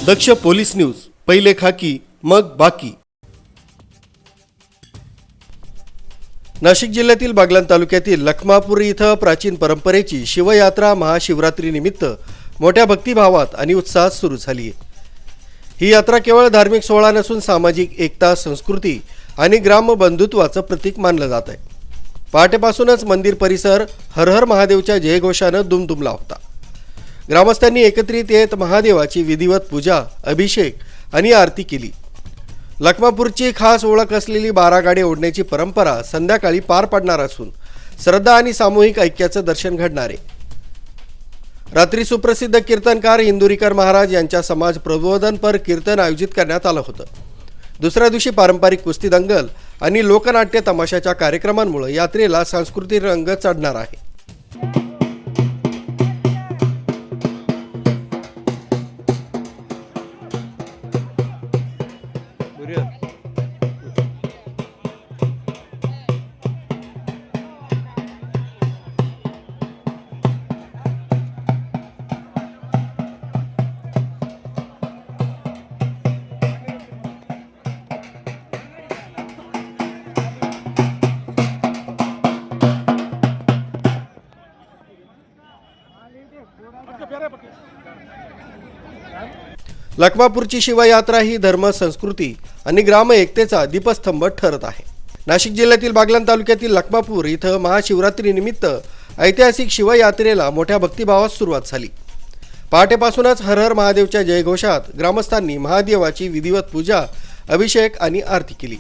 दक्ष police news, पहिले खाकी मग बाकी। नाशिक जिल्ह्यातील बागलाण तालुक्यातील लखमापूर इथं प्राचीन परंपरेची शिवयात्रा महाशिवरात्रीनिमित्त मोठ्या भक्तिभावात आणि उत्साहात सुरू झाली आहे। ही यात्रा केवळ धार्मिक सोहळा नसून सामाजिक एकता, संस्कृती आणि ग्राम बंधुत्वाचं प्रतीक मानलं जात आहे। पहाटेपासूनच मंदिर परिसर हर हर महादेवच्या जयघोषानं दुमदुमला होता। ग्रामस्थांनी एकत्रित येत महादेवाची विधिवत पूजा, अभिषेक आणि आरती केली। लखमापूरची खास ओळख असलेली 12 गाडी ओढण्याची परंपरा संध्याकाळी पार पडणार असून श्रद्धा आणि सामूहिक ऐक्याचं दर्शन घडणार आहे। रात्री सुप्रसिद्ध कीर्तनकार इंदुरीकर महाराज यांच्या समाज प्रबोधनपर कीर्तन आयोजित करण्यात आलं होतं। दुसऱ्या दिवशी पारंपरिक कुस्ती दंगल आणि लोकनाट्य तमाशाच्या कार्यक्रमांमुळे यात्रेला सांस्कृतिक रंग चढणार आहे। लखमापूरची शिवयात्रा ही धर्म, संस्कृती आणि ग्राम एकतेचा दीपस्तंभ ठरत आहे। नाशिक जिल्ह्यातील बागलाण तालुक्यातील लखमापूर इथं महाशिवरात्रीनिमित्त ऐतिहासिक शिवयात्रेला मोठ्या भक्तिभावात सुरुवात झाली। पहाटेपासूनच हर हर महादेवच्या जयघोषात ग्रामस्थांनी महादेवाची विधिवत पूजा, अभिषेक आणि आरती केली।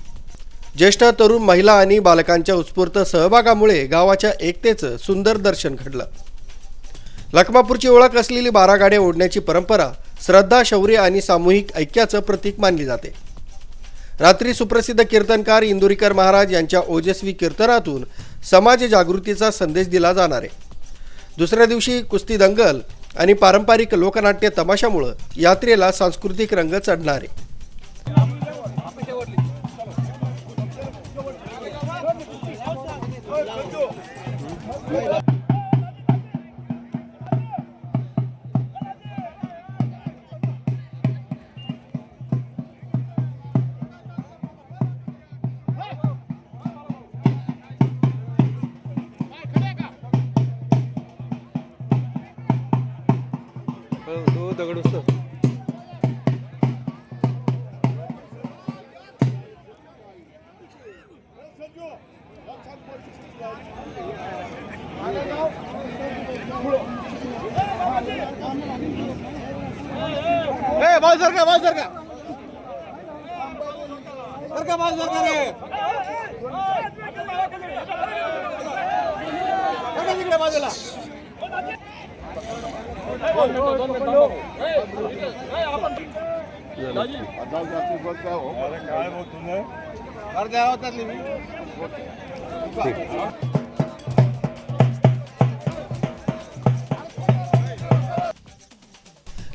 ज्येष्ठ, तरुण, महिला आणि बालकांच्या उत्स्फूर्त सहभागामुळे गावाच्या एकतेचं सुंदर दर्शन घडलं। लखमापूरची ओळख असलेली 12 गाड्या ओढण्याची परंपरा श्रद्धा, शौर्य आणि सामूहिक ऐक्याचं प्रतीक मानली जाते। रात्री सुप्रसिद्ध कीर्तनकार इंदुरीकर महाराज यांच्या ओजस्वी कीर्तनातून समाज जागृतीचा संदेश दिला जाणार आहे। दुसऱ्या दिवशी कुस्ती दंगल आणि पारंपरिक लोकनाट्य तमाशामुळे यात्रेला सांस्कृतिक रंग चढणार आहे।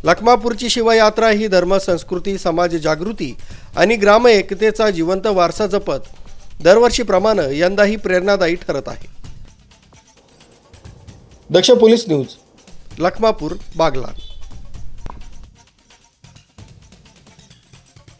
लखमापूरची शिवयात्रा ही धर्म, संस्कृती, समाज जागृती आणि ग्राम एकतेचा जिवंत वारसा जपत दरवर्षीप्रमाणे यंदाही प्रेरणादायी ठरत आहे। दक्ष पोलीस न्यूज, लखमापूर, बागलाण।